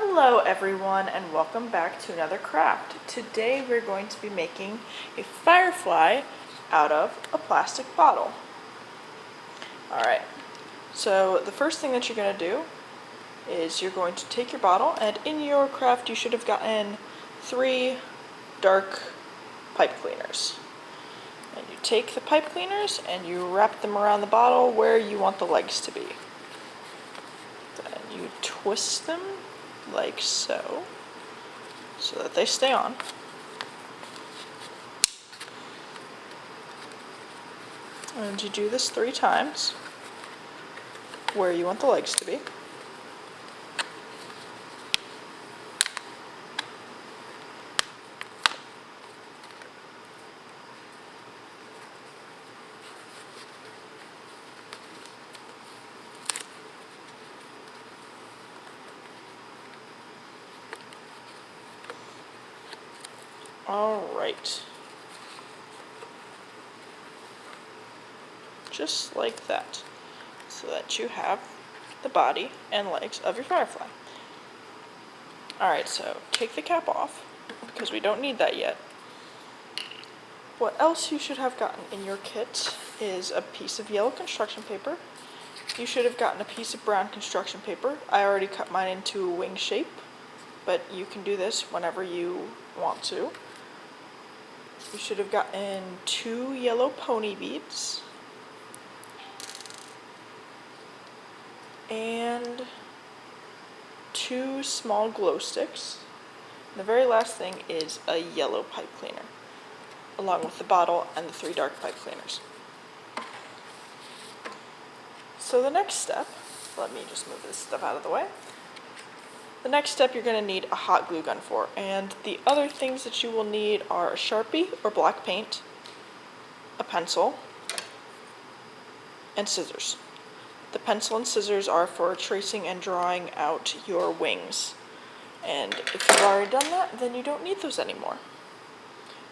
Hello everyone and welcome back to another craft. Today we're going to be making a firefly out of a plastic bottle. Alright, so the first thing that you're going to do is you're going to take your bottle, and in your craft you should have gotten 3 dark pipe cleaners. And you take the pipe cleaners and you wrap them around the bottle where you want the legs to be. Then you twist them like so that they stay on. And you do this 3 times where you want the legs to be. Alright. Just like that. So that you have the body and legs of your firefly. Alright, so take the cap off, because we don't need that yet. What else you should have gotten in your kit is a piece of yellow construction paper. You should have gotten a piece of brown construction paper. I already cut mine into a wing shape, but you can do this whenever you want to. You should have gotten 2 yellow pony beads and 2 small glow sticks. And the very last thing is a yellow pipe cleaner, along with the bottle and the 3 dark pipe cleaners. So the next step, let me just move this stuff out of the way. The next step you're going to need a hot glue gun for, and the other things that you will need are a Sharpie or black paint, a pencil, and scissors. The pencil and scissors are for tracing and drawing out your wings, and if you've already done that, then you don't need those anymore.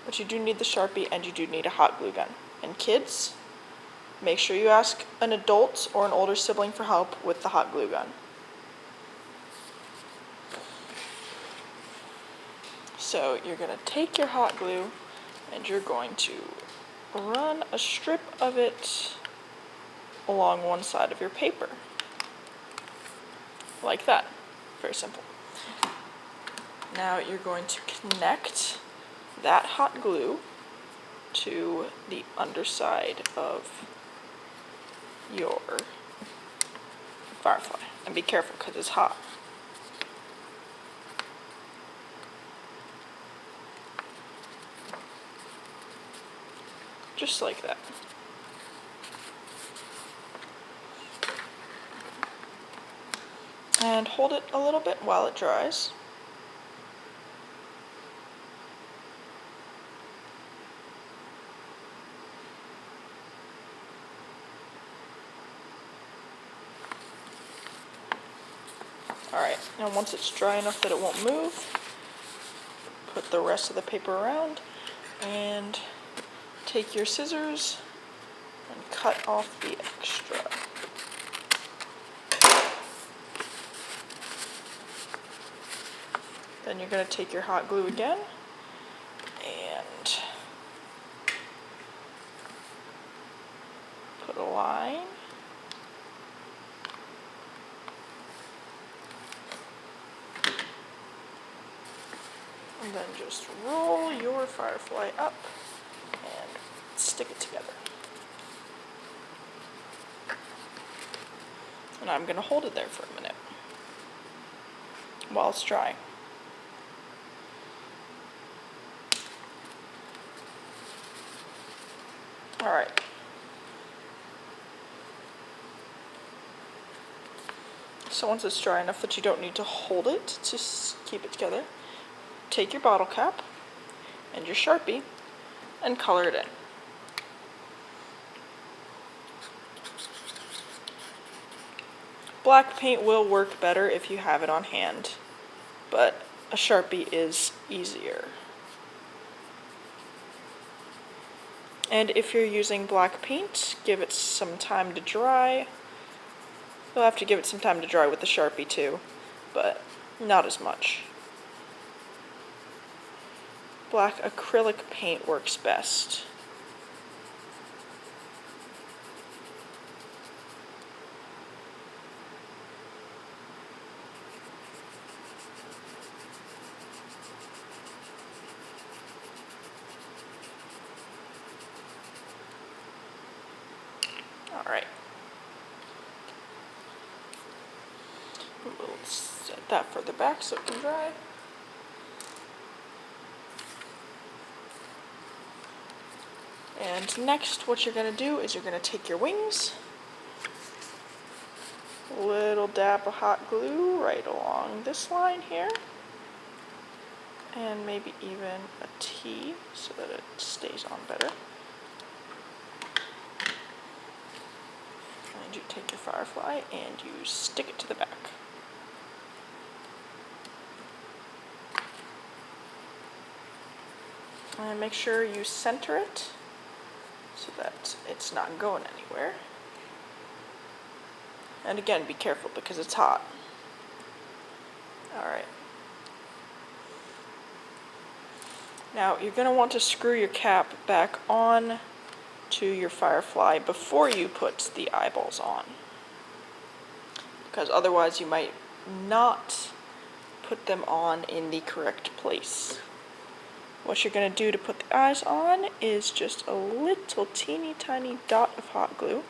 But you do need the Sharpie and you do need a hot glue gun. And kids, make sure you ask an adult or an older sibling for help with the hot glue gun. So you're going to take your hot glue and you're going to run a strip of it along one side of your paper. Like that. Very simple. Now you're going to connect that hot glue to the underside of your firefly. And be careful because it's hot. Just like that. And hold it a little bit while it dries. Alright, now once it's dry enough that it won't move, put the rest of the paper around and take your scissors and cut off the extra. Then you're going to take your hot glue again and put a line. And then just roll your firefly up and stick it together. And I'm going to hold it there for a minute while it's drying. Alright. So once it's dry enough that you don't need to hold it to keep it together, take your bottle cap and your Sharpie and color it in. Black paint will work better if you have it on hand, but a Sharpie is easier. And if you're using black paint, give it some time to dry. You'll have to give it some time to dry with the Sharpie too, but Not as much. Black acrylic paint works best. All right. We'll set that further back so it can dry. And next, what you're going to do is you're going to take your wings, a little dab of hot glue right along this line here, and maybe even a T so that it stays on better. And you take your Firefly and you stick it to the back. And make sure you center it so that it's not going anywhere. And again, be careful because it's hot. Alright. Now you're going to want to screw your cap back on to your Firefly before you put the eyeballs on, because otherwise you might not put them on in the correct place. What you're going to do to put the eyes on is just a little teeny tiny dot of hot glue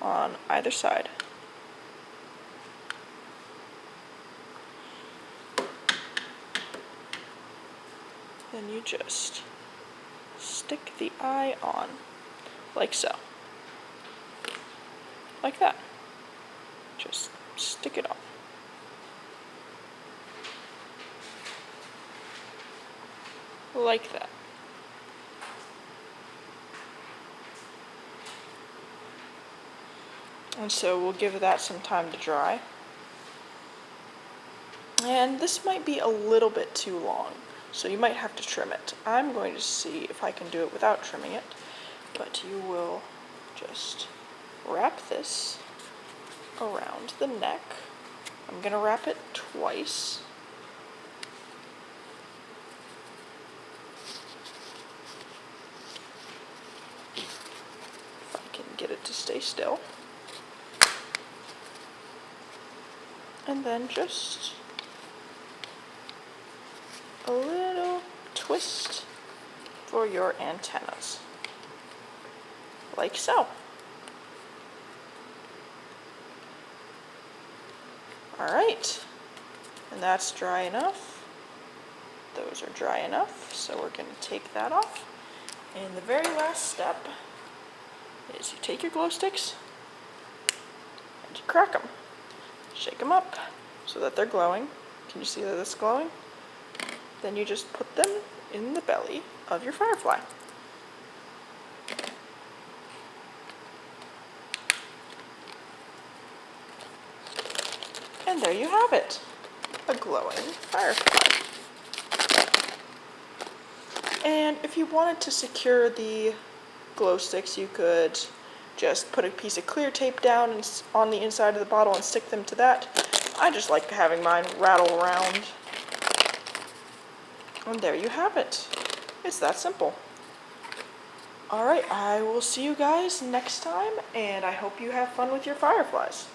on either side. Then you just stick the eye on, like so. Like that. Just stick it on. Like that. And so we'll give that some time to dry. And this might be a little bit too long, so you might have to trim it. I'm going to see if I can do it without trimming it, but you will just wrap this around the neck. I'm going to wrap it twice. If I can get it to stay still. And then just a little twist for your antennas, like so. Alright, and that's dry enough. Those are dry enough, so we're going to take that off. And the very last step is you take your glow sticks and you crack them. Shake them up so that they're glowing. Can you see that it's glowing? Then you just put them in the belly of your Firefly. And there you have it, a glowing Firefly. And if you wanted to secure the glow sticks, you could just put a piece of clear tape down on the inside of the bottle and stick them to that. I just like having mine rattle around. And there you have it. It's that simple. Alright, I will see you guys next time, and I hope you have fun with your Fireflies.